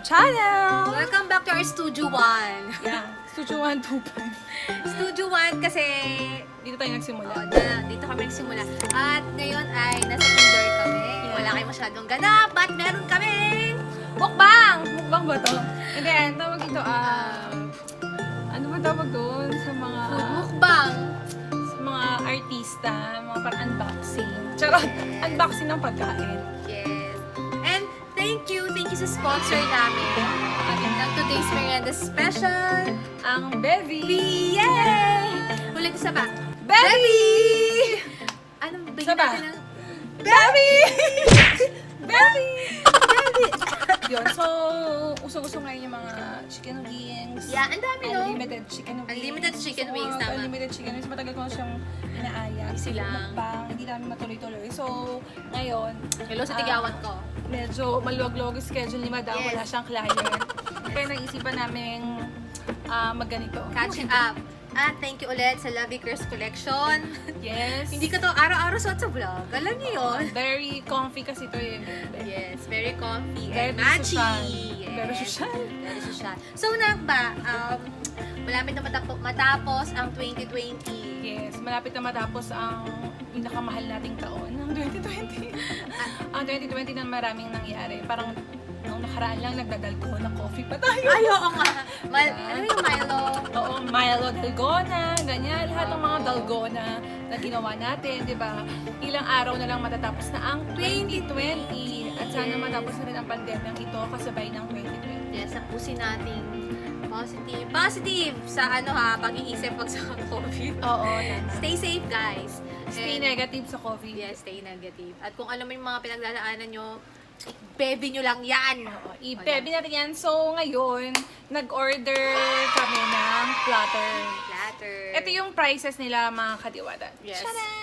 channel! Welcome back to our Studio 1. Yeah, Studio 125. Studio 1 kasi Dito tayo nagsimula. dito kami nagsimula. At ngayon ay nasa indoor kami. Wala kayo masyadong ganap, but meron kami Mukbang! Mukbang ba to? And then, tawag ito, ano ba tawag doon sa mga... food mukbang. Sa mga artista, mga parang unboxing. Charot! Unboxing ng pagkain. Yes. And thank you sa sponsor namin. Ng today's Merienda Special. Ang Bevy! Yay! Ulit isa ba? Bevy! Anong Isa bigyan ba? natin ng... Bevy! Bevy! Yun, so, uso-uso ngayon yung mga chicken wings. Yeah, ang dami no? Unlimited chicken wings. Unlimited chicken wings, tama. Unlimited chicken wings. Matagal ko na siyang inaaya. Easy lang. Mukbang, hindi namin matuloy-tuloy. So, ngayon, Hello sa tigawat ko. medyo maluwag-luwag yung schedule ni Madam. Yes. Wala siyang client. Kaya naisipan namin magganito. Catching up. At thank you ulit sa Lovey Curse Collection. Yes. Hindi ka to araw-araw suot sa vlog. Alam niyo yun. Very comfy kasi ito eh. Yes, very comfy Very and matchy. social. Yes. Very social. Very social. So, ba, malapit na matapos ang 2020. Yes, malapit na matapos ang pinakamahal nating taon ng 2020. Ang 2020 na maraming nangyari. Parang nung nakaraan lang nagdadalko na coffee pa tayo. Ay, oo nga. Ano yung Milo? Oo, Milo Dalgona, ganyan. Lahat ng mga Dalgona na ginawa natin, di ba? Ilang araw na lang matatapos na ang 2020. At sana matapos na rin ang pandemyang ito kasabay ng 2020. Yes, tapusin nating positive sa pag-iisip pag sa COVID. Oo, tama. Stay safe, guys. Stay And- negative sa COVID. Yes, stay negative. At kung alam mo yung mga pinagdadaanan nyo, bebe nyo lang yan. Oo, i-bebe natin yan. So, ngayon, nag-order kami ng platter. Platter. Ito yung prices nila, mga kadiwata. Yes. Tcharan!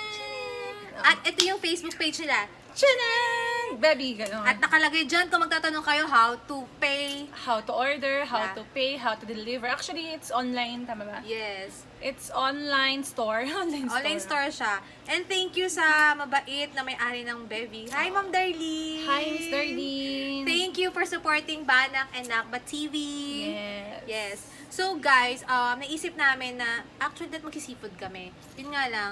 At ito yung Facebook page nila. Tcharan! Baby, gano'n. At nakalagay dyan kung magtatanong kayo how to pay. How to order, how Yeah. to pay, how to deliver. Actually, it's online, tama ba? Yes. It's online store. Online store siya. And thank you sa mabait na may-ari ng Bevy. Hi, Ma'am Darlene! Hi, Miss Darlene! Thank you for supporting Banak and Nakba TV. Yes. Yes. So guys, naisip namin na actually that mag-seafood kami. Yun nga lang,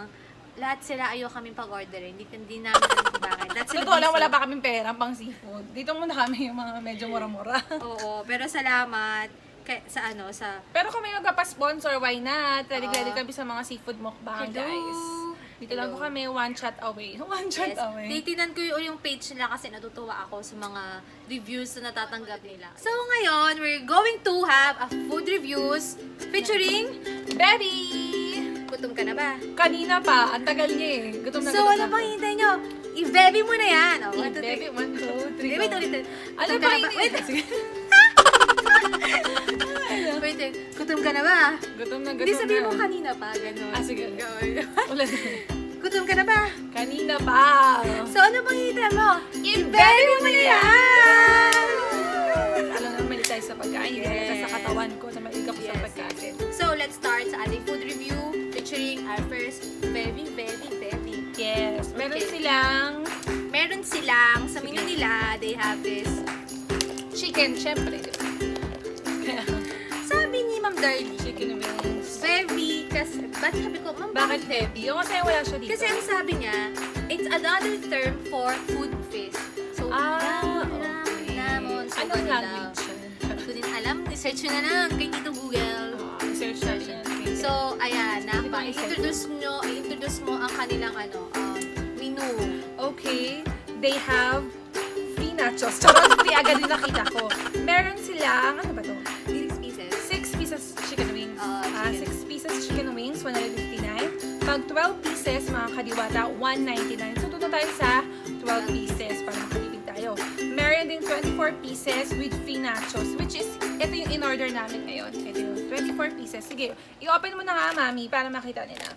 lahat sila ayaw kami pag-orderin. Hindi namin alam kung bakit. Lahat sila Totoo lang, busy. wala pa kaming pera pang seafood. Dito muna kami yung mga medyo mura-mura. Oo, pero salamat sa Pero kung may magpapasponsor, why not? Ready Oo. kami sa mga seafood mukbang, Hello. guys. Dito lang po Hello. kami, one shot away. One shot Yes. away. Titinan ko yung page nila kasi natutuwa ako sa mga reviews na natatanggap nila. So ngayon, we're going to have a food reviews featuring Baby! Gutom ka na ba? Kanina pa, ang tagal niya eh. Gutom na So gutom ano na. pang hintay nyo? I-baby mo na yan. Oh, one, two, Baby, three. 1, 2, 3, Wait, ulit. Ano Gutom ba ka na ba? Wait, Sige. wait. Gutom ka na ba? Gutom na, gutom Hindi sabihin na. mo kanina pa, gano'n. Sige. Ulit. Gutom ka na ba? Kanina pa. So ano bang hintay mo? I-baby mo na yan! Alam na, malit tayo sa pagkain. Yes. Yes. Sa katawan ko, na malig ako sa Yes. pagkain. So let's start sa ating food review featuring our first Bevy. Yes. Meron Okay. silang Sa menu nila, they have this. chicken, syempre. Di ba? Kaya, Sabi ni Ma'am Darlie, chicken wings. Bevy, kasi, ba't sabi ko, Ma'am, Bakit heavy? Yung kasi wala siya dito. Kasi ang sabi niya, it's another term for food feast. So, lamon. So, Anong ganun language daw. yun? Hindi ko din alam. Search nyo na lang kay Tito Google. Search natin. So, ayan, Di ba i-introduce mo ang kanilang menu. Okay, they have free nachos. Charot, free agad yung nakita ko. Meron silang, ano ba to? 6 pieces. 6 pieces chicken wings. Chicken. 6 pieces chicken wings, 159. Pag 12 pieces, mga kadiwata, 199. So, tuto tayo sa 12 pieces para makatipid tayo. Meron din 24 pieces with free nachos, which is, ito yung in-order namin ngayon. Ito yung 24 pieces. Sige, i-open mo na nga, mami, para makita nila.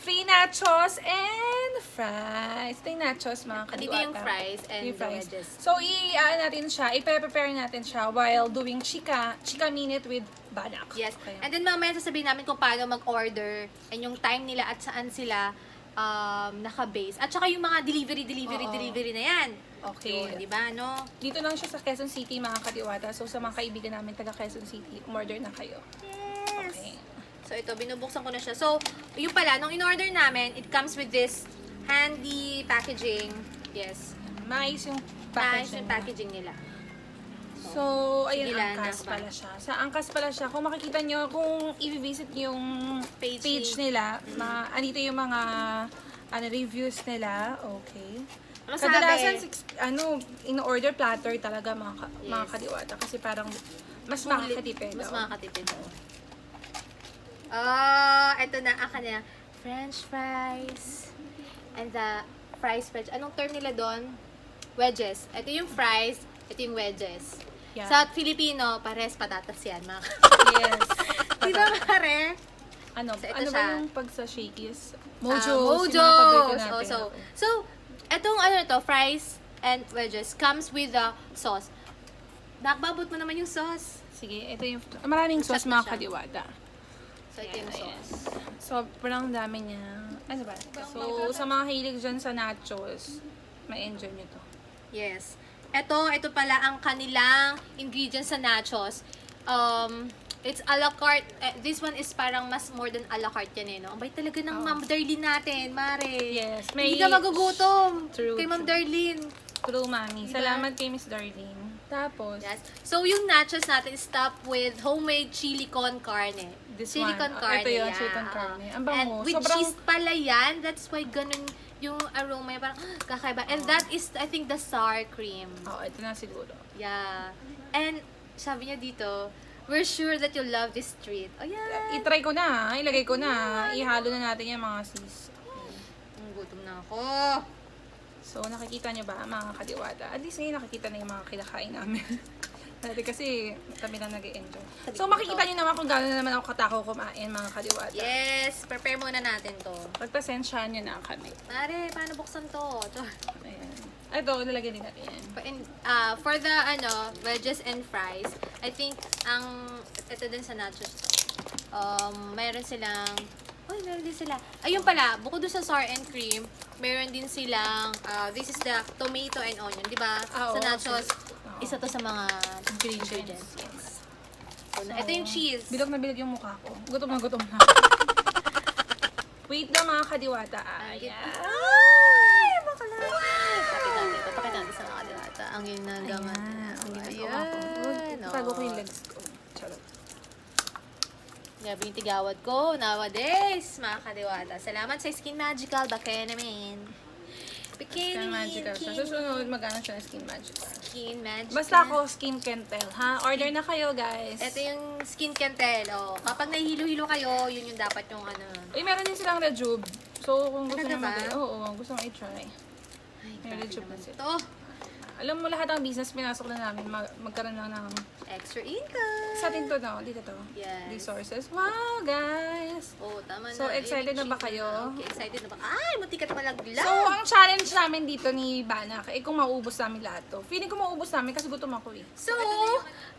Free nachos and fries. Ito yung nachos, mga At kadiwata. ito yung fries and Yung the wedges. So, natin siya, i-prepare natin siya while doing chika minute with Banak. Yes. Okay. And then mamaya sasabihin namin kung paano mag-order and yung time nila at saan sila naka-base. At saka yung mga delivery na yan. Okay. Yun, di ba, no? Dito lang siya sa Quezon City, mga kadiwata. So, sa mga kaibigan namin taga Quezon City, umorder na kayo. Yes! Okay. So, ito, binubuksan ko na siya. So, yung pala, nung in-order namin, it comes with this handy packaging. Yes. Mais yung Nice packaging. yung packaging nila. So, ayun, Sige lang, angkas nakaba. pala siya. Sa angkas pala siya. Kung makikita nyo, kung i-visit yung page nila, andito yung mga reviews nila. Okay. Ano Kadalasan, sabi? in-order platter talaga mga Yes. kadiwata. Kasi parang mas Sulit. makakatipid. Mas oh. makakatipid. Ito na, na French fries. And the fries wedge. Anong term nila doon? Wedges. Ito yung fries, ito yung wedges. Yeah. Sa Filipino, pares patatas yan, mga Yes. Di ba, pare? Ano, So, ito ano ba siya. yung pag sa Shakey's? Mojos. Mojos. Yung mga paborito natin. Also. Okay. So, etong fries and wedges comes with the sauce. Nakbabot mo naman yung sauce. Sige, ito yung... Maraming sauce Shot na mga siya. kadiwata. So, ito yung sauce. Sobrang dami niya. Ano ba? So, sa mga hilig dyan sa nachos, ma-enjoy nyo to. Yes. Ito pala ang kanilang ingredients sa nachos. It's a la carte. This one is parang mas more than a la carte yan eh, no? Ang bait talaga ng Ma'am Darlene natin, mare. Yes. Hindi ka magugutom. True, Kay Ma'am true. Darlene. True, Mami. Diba? Salamat kay Miss Darlene. Tapos, Yes. So, yung nachos natin is topped with homemade chili con carne. This Chili one. con Oh, carne. ito yun, yeah. chili con carne. Ang And bango. with Sobrang- cheese pala yan. That's why ganun yung aroma. Parang kakaiba. And that is, I think, the sour cream. ito na siguro. Yeah. And sabi niya dito, we're sure that you'll love this treat. Oh, yeah. I-try ko na. Ilagay ko na. Ihalo na natin yung mga sis. Gutom na ako. So, nakikita nyo ba, mga kadiwata? At least ngayon nakikita na yung mga kinakain namin. Dati kasi kami lang nag-enjoy. So, makikita nyo naman kung gano'n naman ako katako kumain, mga kadiwata. Yes. Prepare muna natin to. Pagpasensyahan nyo na kami. Mare, paano buksan to? Ayan. Ito, lalagyan din natin yan. For the wedges and fries, I think ito din sa nachos to. Meron silang meron din sila. Ayun pala, bukod doon sa sour and cream, meron din silang this is the tomato and onion, 'di ba? Sa Oo, nachos, okay. isa to sa mga Ingredients. Yes. So, ito yung cheese. Bilog na bilog yung mukha ko. Gutom na. Wait na mga kadiwata. Ayan. Ay, bakla. Pakita natin sa mga dilata. Ang ginagawa. Ang ginagawa ko. Ayan. Tago ko yung legs ko. Charot. Grabe yung tigawad ko nowadays, mga kadiwata. Salamat sa Skin Magical. Baka naman. Skin Magical siya. Susunod mag-ano siya ng Skin Magical. Skin Magical. Basta ako, Skin Kentel, ha? Order na kayo, guys. Ito yung Skin Kentel. Oh. Kapag nahihilo-hilo kayo, yun yung dapat yung Uy, meron din silang Rejube. So, kung gusto Talaga nyo ba? oo, gusto mo i-try. Ay, May grabe Rejube naman na sila. ito. Alam mo, lahat ng business pinasok na namin, magkaroon lang ng... Extra income. Sa atin to, no? Dito to. Yes. Resources. Wow, guys! Oh, tama na. So, excited na ba Cheese kayo? Okay, excited na ba? Ay, matikat malaglag. So, ang challenge namin dito ni Banak, kung maubos namin lahat to. Feeling ko maubos namin kasi gutom ako eh. So,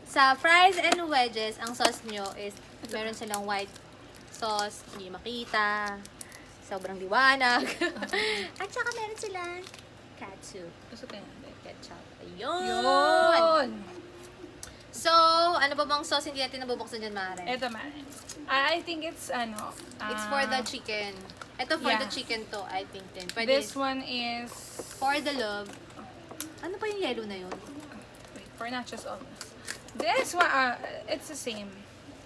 sa fries and wedges, ang sauce nyo is, meron silang white sauce, hindi makita, sobrang liwanag. At saka meron silang catsup. Gusto ko yan. Ketchup. Ayun! Yun! So, ano ba bang sauce hindi natin nabubuksan dyan, Mare? Eto man. I think it's It's for the chicken. Ito for yeah. the chicken to, I think din. Pwede This one is... for the love. Ano pa yung yellow na yun? Wait, for nachos almost. This one, it's the same.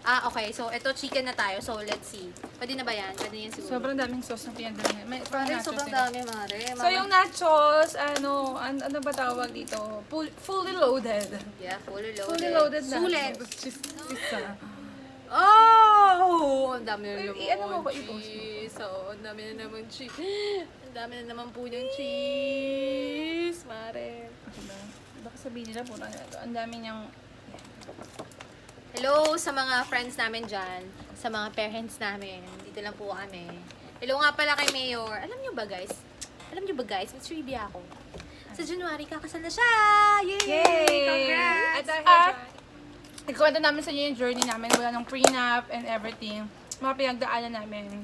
Okay. So, ito chicken na tayo. So, let's see. Pwede na ba yan? Pwede yan siguro. Sobrang daming sauce na pinadala. May Mare, nachos sobrang nila. dami, Mare. So, yung nachos, ano ba tawag dito? Fully loaded. Yeah, fully loaded. Fully loaded Sulit. nachos. Cheese. Oh! Ang dami na naman Ano mo ba i-post mo? cheese. Oo, ang dami na naman cheese. Ang dami na naman po yung cheese, Mare. Diba? Baka sabihin nila, pura na ito. Ang dami niyang... Hello sa mga friends namin dyan, sa mga parents namin. Dito lang po kami. Hello nga pala kay Mayor. Alam nyo ba guys? May trivia ako. Sa January, kakasal na siya! Yay! Congrats! Ikwento namin sa inyo yung journey namin. Wala nung prenup and everything. Mga pinagdaanan namin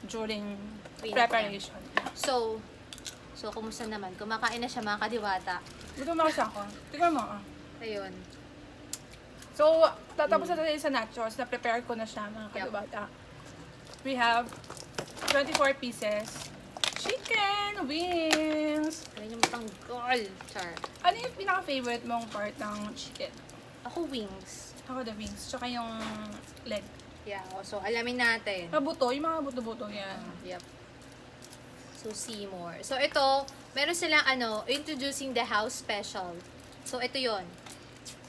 during Cleanup preparation. So, kumusta naman? Kumakain na siya mga kadiwata. Gutom na kasi ako. Tingnan mo. Ayun. So, tatapos na tayo sa nachos. Na-prepare ko na siya mga Yep. kadibata. We have 24 pieces. Chicken wings. Ayun yung tanggol. Char. Ano yung pinaka-favorite mong part ng chicken? Ako wings. Ako the wings. Tsaka yung leg. Yeah, so alamin natin. Mabuto. Yung mga buto-buto yan. Yep. So, Seymour. So, ito, meron silang introducing the house special. So, ito yon.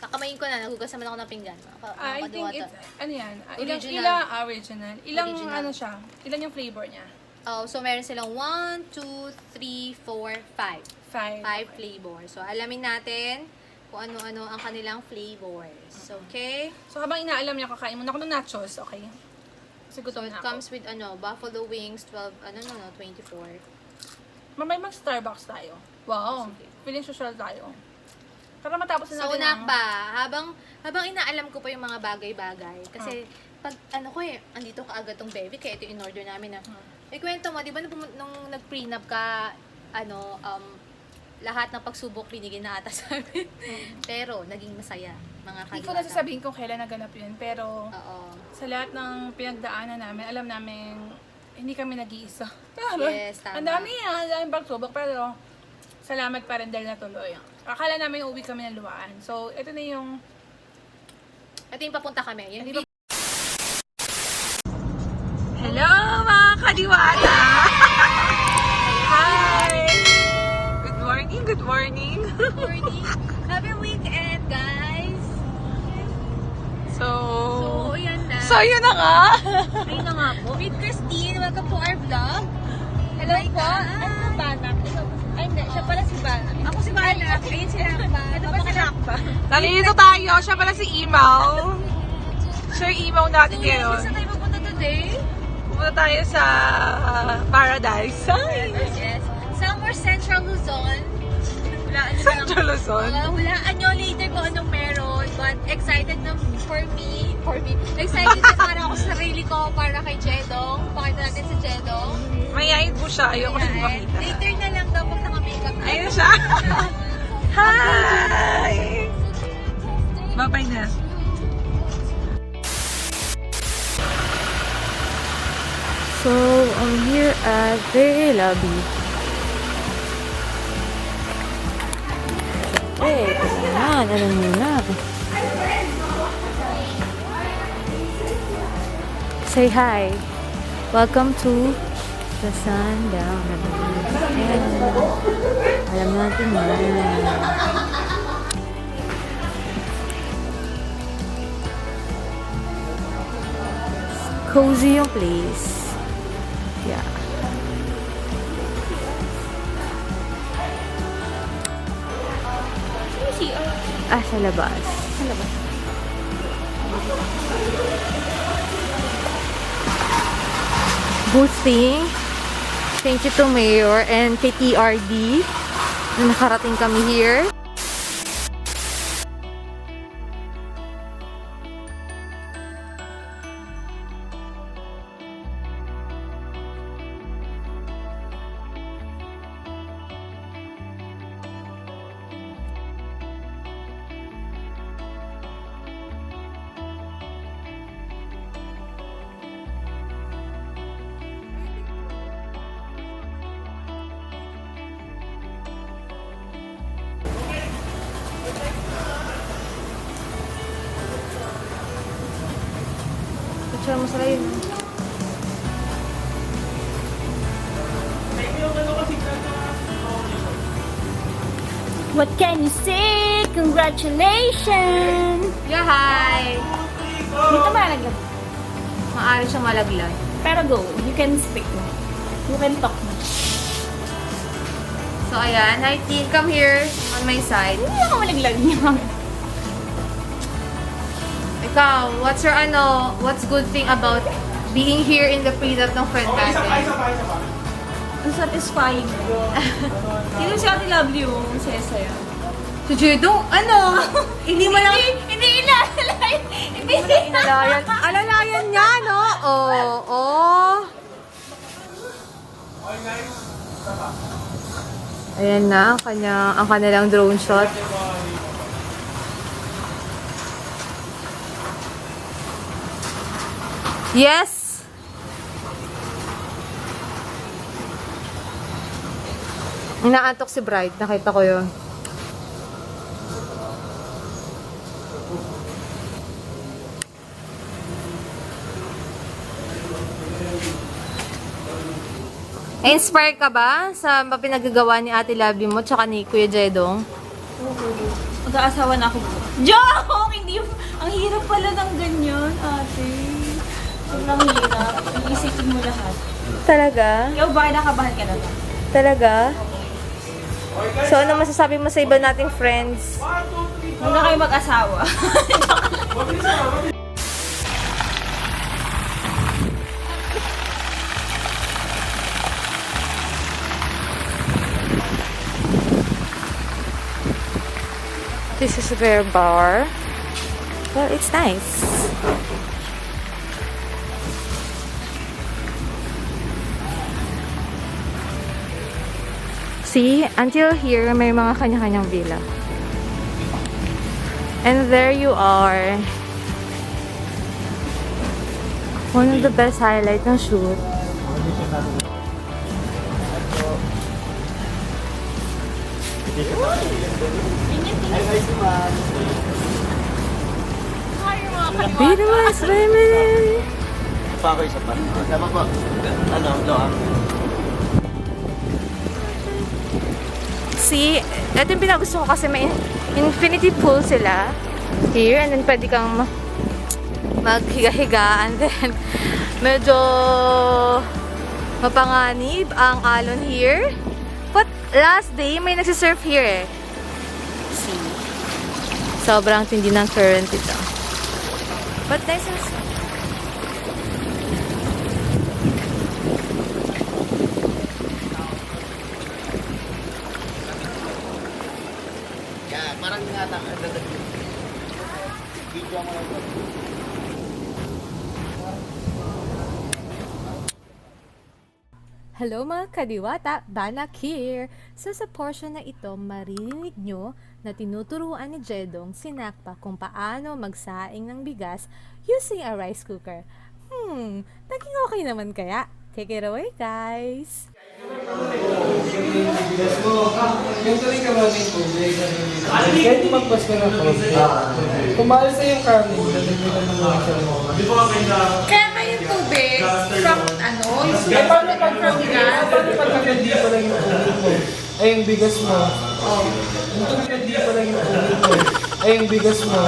Kakamayin ko na, nagugas naman ako ng pinggan. I think it's, ano yan? Original. Original. Ilang Original. ano siya? Ilan yung flavor niya? Oh, so meron silang 1, 2, 3, 4, 5. 5 flavors. So, alamin natin kung ano-ano ang kanilang flavors. Okay? So, habang inaalam niya, kakain muna ako ng nachos, okay? Kasi So, gutom it na ako. comes with buffalo wings, 24. Mamay mag-Starbucks tayo. Wow. Sige. Feeling social tayo. Para matapos na So, natin ang... habang inaalam ko pa yung mga bagay-bagay. Kasi, pag andito ka agad tong baby, kaya ito in-order namin na, ikwento mo, di ba nung nag-prenup ka, lahat ng pagsubok binigay na ata sa amin. Pero, naging masaya, mga Hindi ko kadiwata. na sasabihin kung kailan naganap yun, pero Oo. sa lahat ng pinagdaanan namin, alam namin, hindi kami nag-iisa. Yes, tama. Ang daming pagsubok, pero salamat pa rin dahil natuloy. Akala namin uuwi kami ng luwaan. So, ito na yung... Ito yung papunta kami. Yung Hello, mga kadiwata! Hi! Good morning, good morning! morning. Happy weekend, guys! So, yan na. So, yun na nga! Ayun na nga po. Meet Christine. Welcome to our vlog. Hello po. Ano po, Banak? Ay, hindi. Siya pala si Banak. Ako si Banak. Ayun si Nakba. Ano ba si Nakba? Nalilito tayo. Siya pala si Imaw. Siya yung Imaw natin ngayon. Saan tayo pupunta today? Pupunta tayo sa Paradise. Yes. Somewhere Central Luzon. Hulaan nyo Central Luzon. Hulaan nyo later kung anong meron. But excited na for me. Excited na para ako sa sarili ko, para kay Jedong. Pakita natin si Jedong. Mayayin po siya. Ayoko siya Ayan. makita. Later na lang daw pag naka-makeup na. Ayun siya. Hi! Bye-bye na. So, I'm here at the lobby. Ayan, alam niyo na. Say hi. Welcome to the sundown. Ayan. Alam natin na. Cozy yung place. Yeah. Sa labas. Boosting. Thank you to Mayor and kay TRD na nakarating kami here. Picture mo sila yun. What can you say? Congratulations! Yeah, hi! Dito malaglag. Maaari siya malaglag. Pero go, you can speak na. You can talk na. So, ayan. Hi, Tin. Come here on my side. Hindi ako malaglag niya. Ikaw, what's good thing about being here in the prenup ng friend natin? Ang satisfying. Hindi si Ate Lovely yung saya-saya. Si Jedong, hindi mo lang... Hindi inaalala. Hindi Alalayan niya, no? Oo. Ayan na, ang kanilang drone shot. Yes! Inaantok si Bride. Nakita ko yun. Inspire ka ba sa pinagagawa ni Ate Lovely mo tsaka ni Kuya Jedong? Mag-aasawa na ako. Joke! Hindi, ang hirap pala ng ganyan, ate. Sobrang hirap. Iisipin mo lahat. Talaga? Ikaw ba, nakabahan ka na ba? Talaga? So, ano masasabi mo sa iba nating friends? Huwag na kayo mag-asawa. This is their bar. Well, it's nice. See, until here, may mga kanya-kanyang villa. And there you are. One of the best highlight ng shoot. Be the best, baby! Pa ako isa pa. Tama po. Ano, doon. See, ito yung pinagusto ko kasi may infinity pool sila here, and then pwede kang maghiga-higa, and then medyo mapanganib ang alon here. But last day, may nagsisurf here eh. See, sobrang tindi ng current ito. But nice and Yan, parang nga video mo lang. Hello mga kadiwata, Banak here! So sa portion na ito, maririnig nyo na tinuturuan ni Jedong si Nakpa kung paano magsaing ng bigas using a rice cooker. Naging okay naman kaya? Take it away guys! Kahit magpas ka ng konti, kung mahal sa yung kanin, lalagyan ka ng mga Kaya nga yung tubig from ano, Eh, paano pag hindi pa lang yung tubig mo? Ay, yung bigas mo. Yung tubig hindi pa lang yung tubig mo. Ay, yung bigas mo.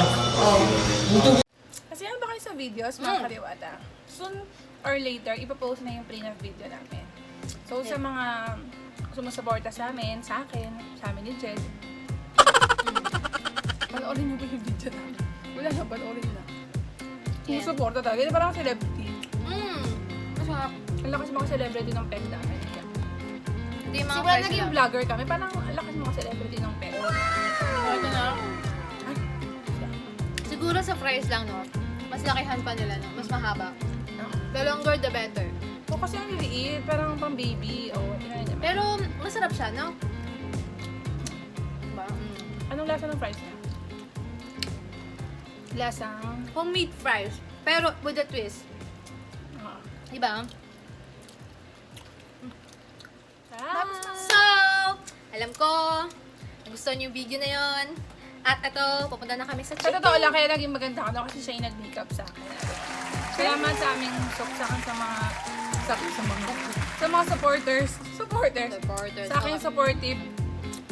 Yung tubig Kasi ano ba kayo sa videos, mga kadiwata? Soon or later, ipapost na yung pre-nav video namin. So, sa mga sumusuporta sa amin, sa akin, sa amin ni Jed, panoorin nyo ba yung video namin? Wala na, panoorin na. Sumusuporta talaga. Hindi parang celebrity. Masarap. Ang lakas mga celebrity ng peg namin. Hindi yung mga Simula fries naging lang. vlogger kami, parang ang lakas mga celebrity ng peg. Ito na. Siguro sa fries lang, no? Mas lakihan pa nila, no? Mas mahaba. The longer, the better. O kasi ang liliit, parang pang baby. O, tingnan niya. Pero masarap siya, no? Diba? Anong lasa ng fries niya? Lasang... Homemade fries. Pero with a twist. Ah. Diba? Sarap! So, alam ko, nagustuhan niyo yung video na yon. At ito, pupunta na kami sa Sa chicken. totoo lang, kaya naging maganda ako kasi siya yung nag-makeup sa akin. Salamat sa aming sa akin sa mga supporters. Supporters. Sa akin supportive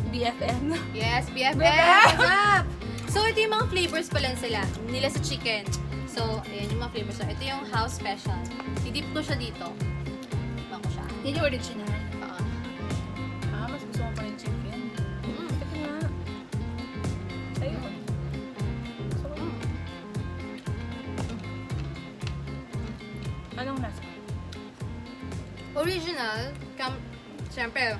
BFN. Yes, BFF. BFF. What's up? So, ito yung mga flavors pala nila sa chicken. So, ayan yung mga flavors. So, ito yung house special. Idip ko siya dito. Ibang ko siya. Yun yung original. Oo. Mas gusto mo pa yung chicken. Ito nga. Ayun. So, anong nasa? Original, syempre,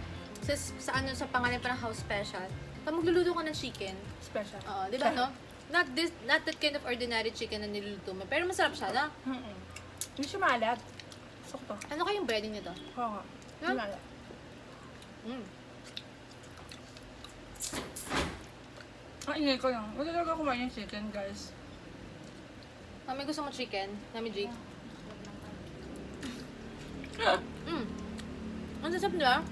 sa pangalan pa ng house special, pag magluluto ka ng chicken, Special. oo, di ba, no? Not that kind of ordinary chicken na niluluto mo, pero masarap siya, na? Hindi siya maalat. Gusto ko to. Ano kayong breading nito? Oo nga. Hindi Huh? maalat. Mm. Ang ingay ko lang. Wala talaga kumain yung chicken, guys. Mami, gusto mo chicken? Mami G? Ang sasap nila?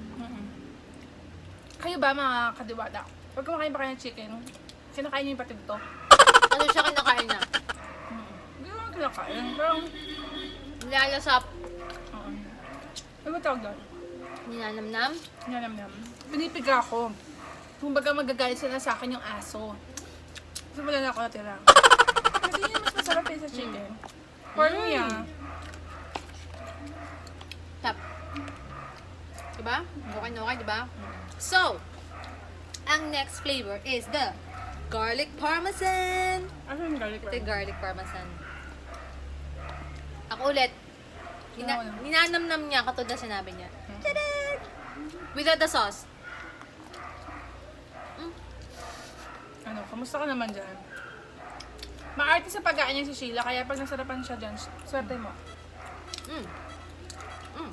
Kayo ba mga kadiwata? Pag kumakain ba kayo ng chicken, kinakain niyo yung pati ito? Ano siya kinakain na? Hindi ko naman kinakain. Pero, Nilalasap. ano ba tawag doon? Ninanamnam. Nanam-nam. Pinipiga ako. Kumbaga magagalit sila sa akin yung aso. Kasi wala na ako natira. Kasi yun mas masarap sa chicken. For me, Tap. Diba? Okay na okay, diba? So, ang next flavor is the garlic parmesan. Ano yung garlic Ito yung bread? garlic parmesan. Ako ulit. Ano? Ninanamnam niya katulad na sinabi niya. Tadad! Without the sauce. Ano, kamusta ka naman dyan? Maarte sa pagkain niya si Sheila, kaya pag nasarapan siya dyan, swerte mo. Mm. Mm.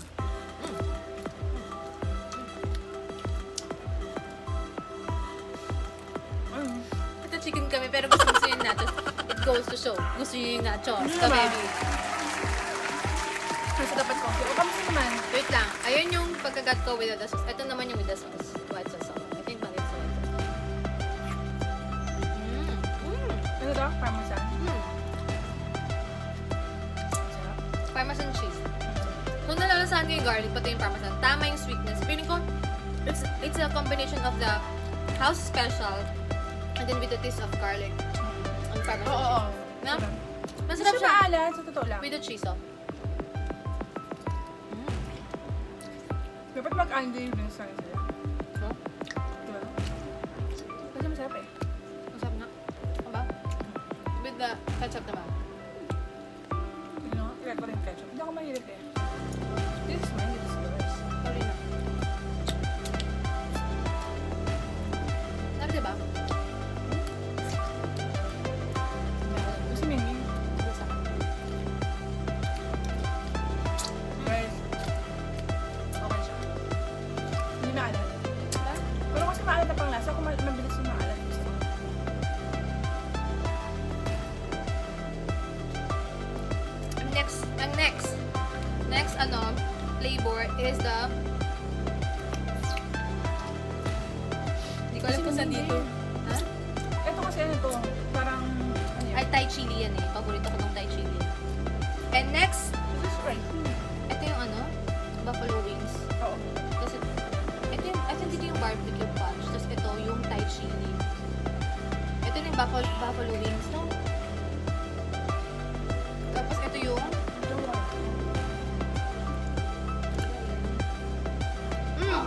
Mm. Ito chicken kami pero gusto yung nachos. It goes to show. Gusto niyo yung nachos. Ano Ka ba? baby. Kasi dapat coffee. O, kamusta naman? Wait lang. Ayun yung pagkagat ko without the sauce. Ito naman yung with the sauce. White sauce ako. I think bakit sa white sauce. Ano daw? Parmesan? Parmesan cheese. Kung nalalasahan ko yung garlic, pati yung parmesan, tama yung sweetness. Feeling ko, it's a combination of the house special and then with the taste of garlic and parmesan Oo, oo. cheese. No? Masarap Masarap siya siya. maalat, sa totoo lang. With the cheese, oh. Dapat mag-anday din sa sila. No? Diba? Kasi masarap eh. Masarap na. Ano ba? With the ketchup naman. Hindi nga, kaya ko rin ketchup. Hindi ako mahilig eh. This is mine, this is yours. Sorry na. Ano diba? Kasi Mimi, Gusto ko. guys, okay siya. Hindi maalat. Pero kasi maalat na pang lasa, kung mabilis yung maalat. Gusto ko. Next flavor is the hindi ko alam kung saan dito. Ha? Ito kasi ano to, parang, ano yun? Ay, Thai chili yan eh. Paborito ko ng Thai chili. And next, This is right. ito yung buffalo wings. Oo. Tapos ito yung barbecue punch. Tapos ito yung Thai chili. Ito yung buffalo wings, no? Tapos ito yung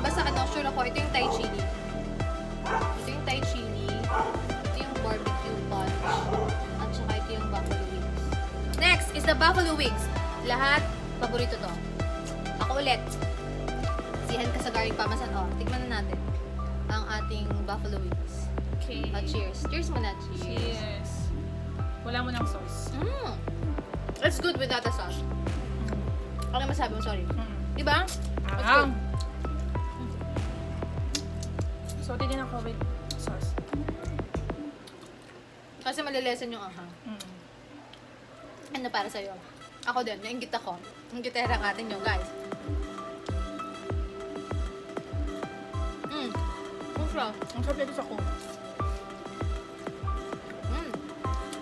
basta sure ako, ito yung Thai chili. Ito yung Thai chili. Ito yung barbecue punch. At saka ito yung buffalo wings. Next is the buffalo wings. Lahat, paborito to. Ako ulit. Sihan ka sa garlic parmesan. Oh, tikman na natin ang ating buffalo wings. Okay. Cheers. Cheers muna. Cheers. Cheers. Wala mo ng sauce. It's good without the sauce. Ano masabi mo? Sorry. Diba? It's Ah. good. So, tignan ako with sauce. Kasi malilesen yung anghang. Ano para sa'yo? Ako din, nainggit ako. Inggitera natin yun, guys. Kung Ang sarap nito sa Coke.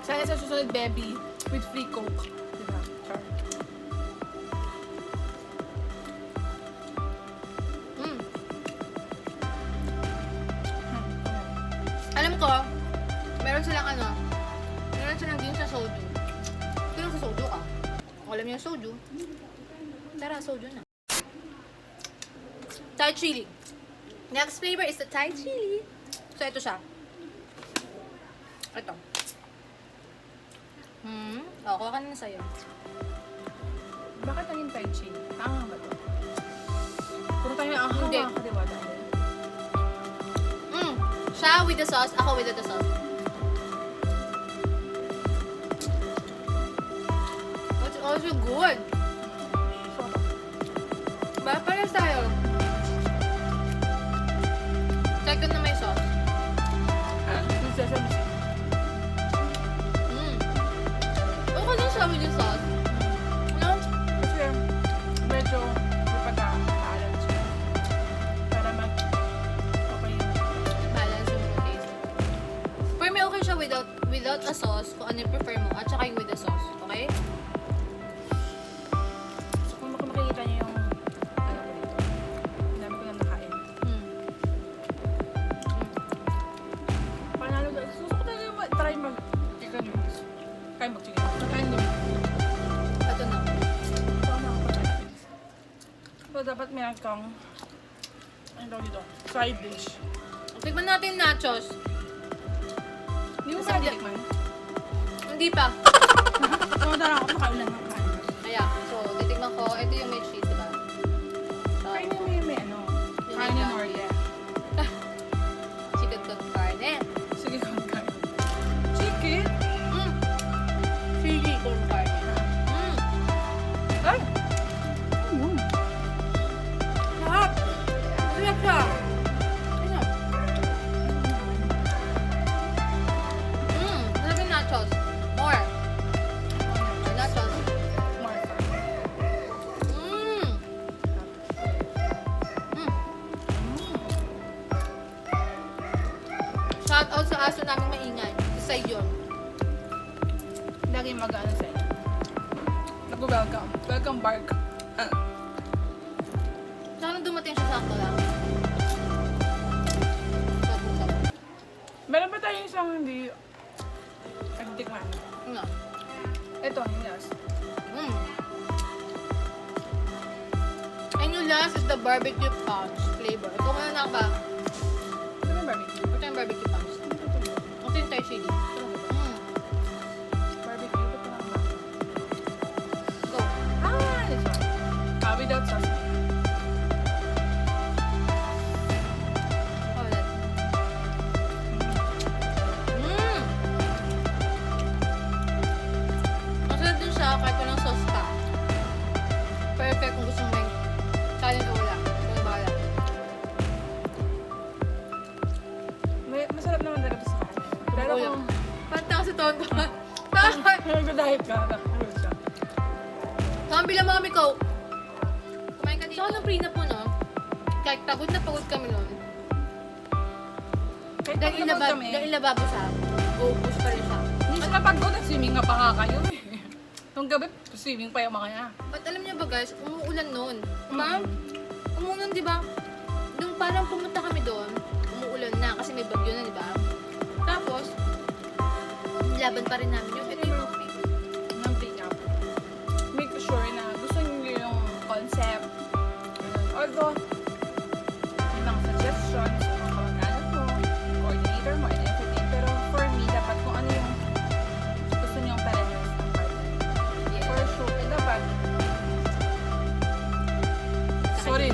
Sana sa susunod, baby, with free Coke. Diba? Char. Alam ko, meron silang din sa soju. Kung sa soju ka, kung alam niyo yung soju, tara, soju na. Thai chili. Next flavor is the Thai chili. So, ito siya. Ito. O, kuha ka na sa'yo. Bakit naging Thai chili? Tama ba ito? Puro tayo ang Hindi. mga kadiwata. Siya with the sauce, ako without the sauce. It's also good. Ba, pares tayo. Second na may sauce. Yung sesame So, dapat meron kang, ano daw dito, side dish. Tikman natin yung nachos. Hindi mo Isang kaya di- tikman? Hindi pa. Pumunta na ako, makaulan ng kain. Ayan. So, titikman ko. Ito yung may cheese, diba? Kain mo may ano, Yung kain may ng order. Chicken con carne. Sige, kung kain. Chicken? Mm. Chili con carne. Mm. Ay! Sarap! Sarap siya! Sarap. Sarap yung nachos. More. More nachos. More. Mm. Mm. Shout out sa aso namin maingay. Isa yun. Lagi mag-ano sa'yo. Nag-welcome. Welcome bark. Sana dumating siya sakto lang. Sabutan. Meron ba tayong isang hindi nagtikman? Nga. Ito, yes. Mm. And yung last is the barbecue punch flavor. Ito muna na ba? Ito yung barbecue. Ito yung barbecue punch. Ito yung Thai chili. Mm. Barbecue. Ito lang ba? Go. Ah, this one. Without sauce. Oh, that. Mm. Ang sarap din siya kahit walang sauce pa. Perfect kung gusto mo may kanin o wala. Ito na bahala. Masarap naman talaga sa kanin. Pero Wala. kung Panta kasi tonto. nag-diet ka, nakakalood siya. Saan bilang mga mikaw? Kumain ka dito. Saka ng prenup mo, no? Kahit pagod na pagod kami nun. Kahit Dahil pagod kami, dahil lababo siya. Ubus pa rin siya. hindi sila pagod. Nag-swimming nga pa nga kayo eh. Nung gabi, swimming pa yung mga kanya. But alam niyo ba guys, umuulan noon. Umuulan, di ba? Nung parang pumunta kami doon, umuulan na kasi may bagyo na, di ba? Tapos, laban pa rin namin yung ito yung Ng pick-up. Make sure na gusto niyo yung concept. Although, may mga suggestions, mga kamag-anak mo, coordinator mo, and everything. Pero for me, dapat kung ano yung gusto niyong parehas ng partner. For sure, dapat, sorry.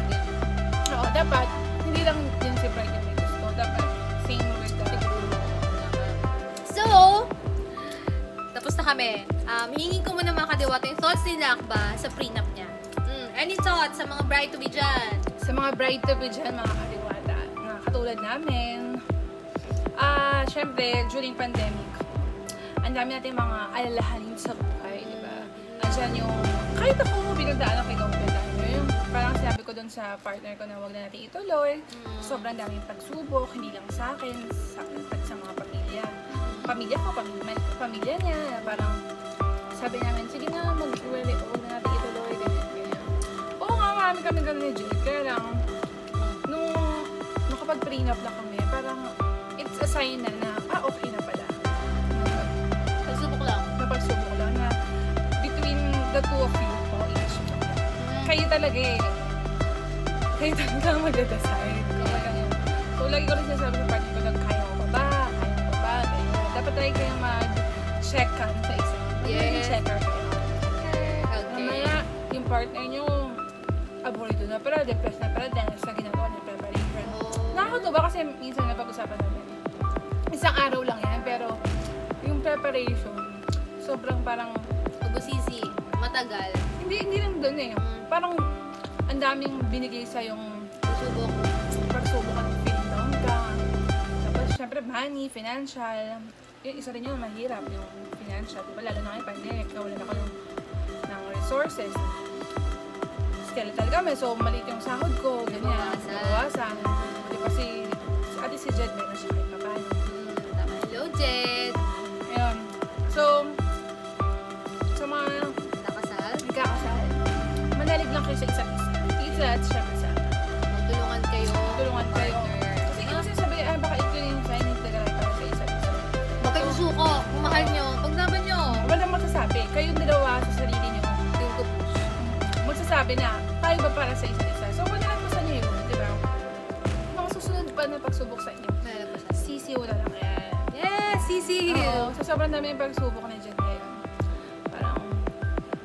Oo, dapat, hindi lang din si Bright yung may gusto. Dapat, same with the So, tapos na kami. Hingin ko muna mga kadiwata yung thoughts ni Lakba sa prenup niya. Any thoughts sa mga bride to be dyan? sa mga bride to be dyan, mga kaliwata, na katulad namin. Syempre, during pandemic, ang dami natin mga alalahanin sa buhay, di ba? Andyan yung, kahit ako, pinagdaan ako ikaw, yung parang sinabi ko dun sa partner ko na huwag na natin ituloy. Sobrang daming pagsubok, hindi lang sa akin, sa mga pamilya. Pamilya ko, pamilya niya, na parang sabi namin, sige na, huwag na natin ituloy, ganyan. Oo nga, marami kami ganun ni Jade, kaya lang, nung nakapag-prenup na kami, parang it's a sign na okay na pala. Pagsubok lang. Napagsubok lang na between the two of you, each. Kayo talaga eh. Kayo talaga mag-decide. So, lagi ko rin sinasabi sa party ko na kaya mo ba? Kaya mo ba? Ganyan. Dapat tayo kayo mag-check ka sa isa. Yes. Checker kayo. Okay. Mamaya, yung partner nyo, aborito na pala, depressed na pala dahil sa ginagawa ng preparation. Nakakatuwa kasi minsan napag-usapan namin. Isang araw lang yan, pero yung preparation, sobrang parang, Pag-usisi. Matagal. hindi lang doon eh. Parang, ang daming binigay sa yung Pagsubok. pagsubok ng feeling down ka. Tapos, syempre, money, financial. Yung isa rin yun, mahirap yung financial. Diba, lalo na kayo pandemic, nawalan ako ng resources. Skeletal kami, so maliit yung sahod ko, ganyan. Nabawasan. Di ba si ate si Jed, meron siya kahit paano. Tama. Hello, Jed. Ayun. So, sa mga Nakasal. nagkakasal, manalig lang kayo sa isa't isa. Isa at syempre sa Magtulungan kayo. tulungan kayo. Partner. Kasi kasi sabi, baka ito yung sign integral para sa isa't isa. Huwag kayong suko. Kung mahal nyo. Paglaban nyo. Wala magsasabi, kayong dalawa sa sarili niyo, Yung kupush. magsasabi na, tayo ba para sa isa't isa? So, manalampasan niyo yun, di ba? Mga susunod pa na pagsubok sa inyo. Sisiw na lang yan. Yes, Sisi! Oo, so sobrang dami yung pagsubok na dyan ngayon. Parang,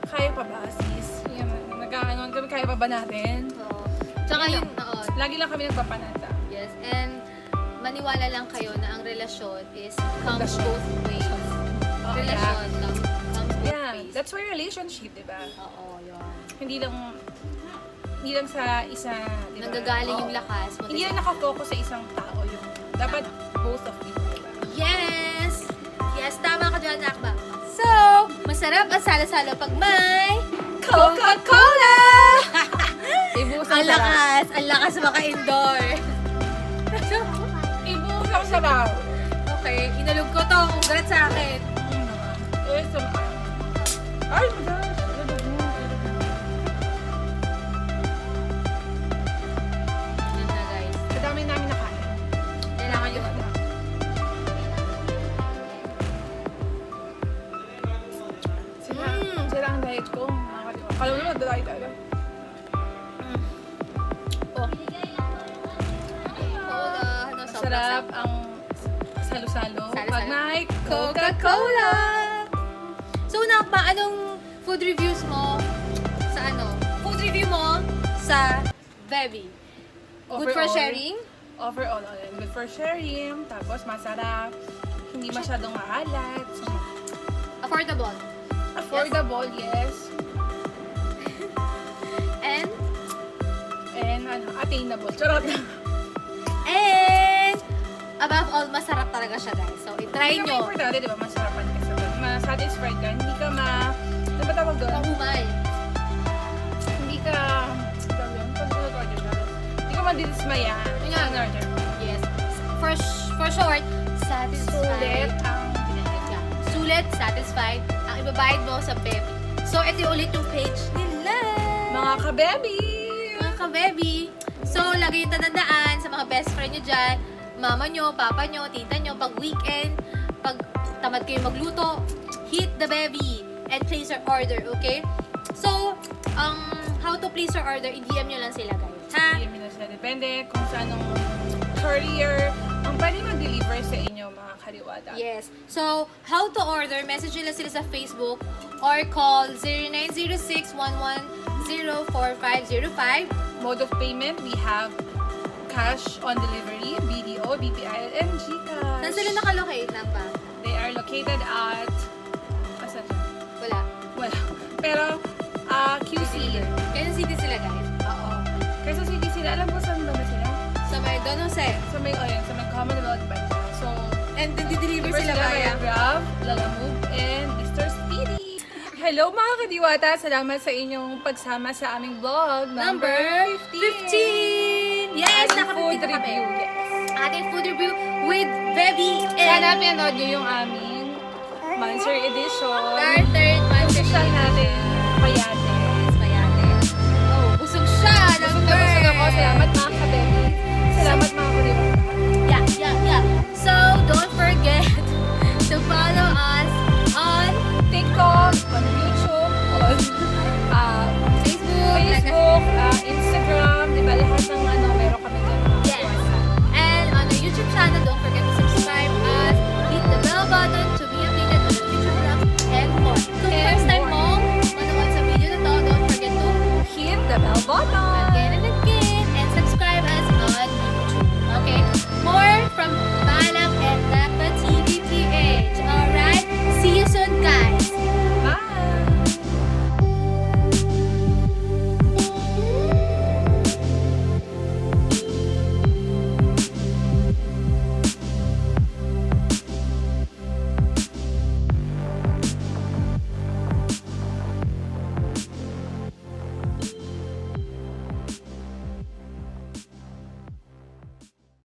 kaya pa ba, sis? Yan, nagkakaanoan kami, kaya pa ba natin? Oo. Tsaka yun, oo. Lagi lang kami nagpapanata. Yes, and maniwala lang kayo na ang relasyon is comes both ways. Oh, Relasyon comes both Yeah, ways. that's why relationship, di ba? Oo, yun. Hindi lang sa isa, di ba? Nanggagaling yung Oo. lakas mo. Hindi lang nakafocus sa isang tao yung dapat both of you, di ba? Yes! Yes, tama ka dyan, Akba. So, masarap ang salo-salo pag may Coca-Cola! Ibuhos ang sarap. ang lakas maka-indoor. Ibuhos ang sarap. Okay, inalog ko to. Congrats sa akin. ASMR. Ay, my gosh. Yun na, guys. Sa dami namin nakain. Kailangan yun. Sila ang diet ko. Nakakaliwa. Kala mo naman, diet tayo. Oh. Cola. Ano, Masarap ang salo-salo. Salo-salo. Pag may Coca-Cola. So, Nakba, anong food reviews mo sa ano? Food review mo sa Bebby. Good for Overall, sharing? Overall, good for sharing. Tapos masarap. Hindi masyadong maalat. So, Affordable. affordable, yes. And Attainable. Charot. And above all, masarap talaga siya, guys. So, i-try Hindi nyo. ka importante, di ba? Masarapan ka sa ma-satisfied ka. Hindi ka ano ba tawag doon? Pangumay. Hindi ka, hindi ka madidismaya. Yun nga ang order. Yes. For short, satisfied. Sulit ang Yeah. Sulit, satisfied. Ang ibabayad mo sa Bebby. So, ito yung ulit yung page nila. mga ka-baby. Mga ka-Bebby. So, lagi yung tatandaan sa mga best friend nyo dyan, mama nyo, papa nyo, tita nyo, pag weekend, pag tamad kayo magluto, hit the Bebby and place your order, okay? So, how to place your order, i-DM nyo lang sila, guys. Ha? Hindi na sila depende kung sa anong courier ang pwede mag-deliver sa inyo, mga kariwata. Yes. So, how to order, message nila sila sa Facebook or call 0906-110-4505. Mode of payment, we have cash on delivery, BDO, BPI, and GCash. Saan sila nakalocate lang ba? They are located at... Asan siya? Wala. Wala. Pero, QC. Quezon City sila, guys. Oo. Quezon City sila. Alam mo saan ba sila? Sa may Don Jose. Sa may Commonwealth Bank. So, And deliver first sila via kaya. Grab, Lalamove, and Mr. Speedy. Hello mga kadiwata! Salamat sa inyong pagsama sa aming vlog Number 15! Yes! Ating food Naka-15 na kami. review. Yes. Ating food review with Bebby Sana and pinanood nyo yung aming Monster Edition. our third month Social natin.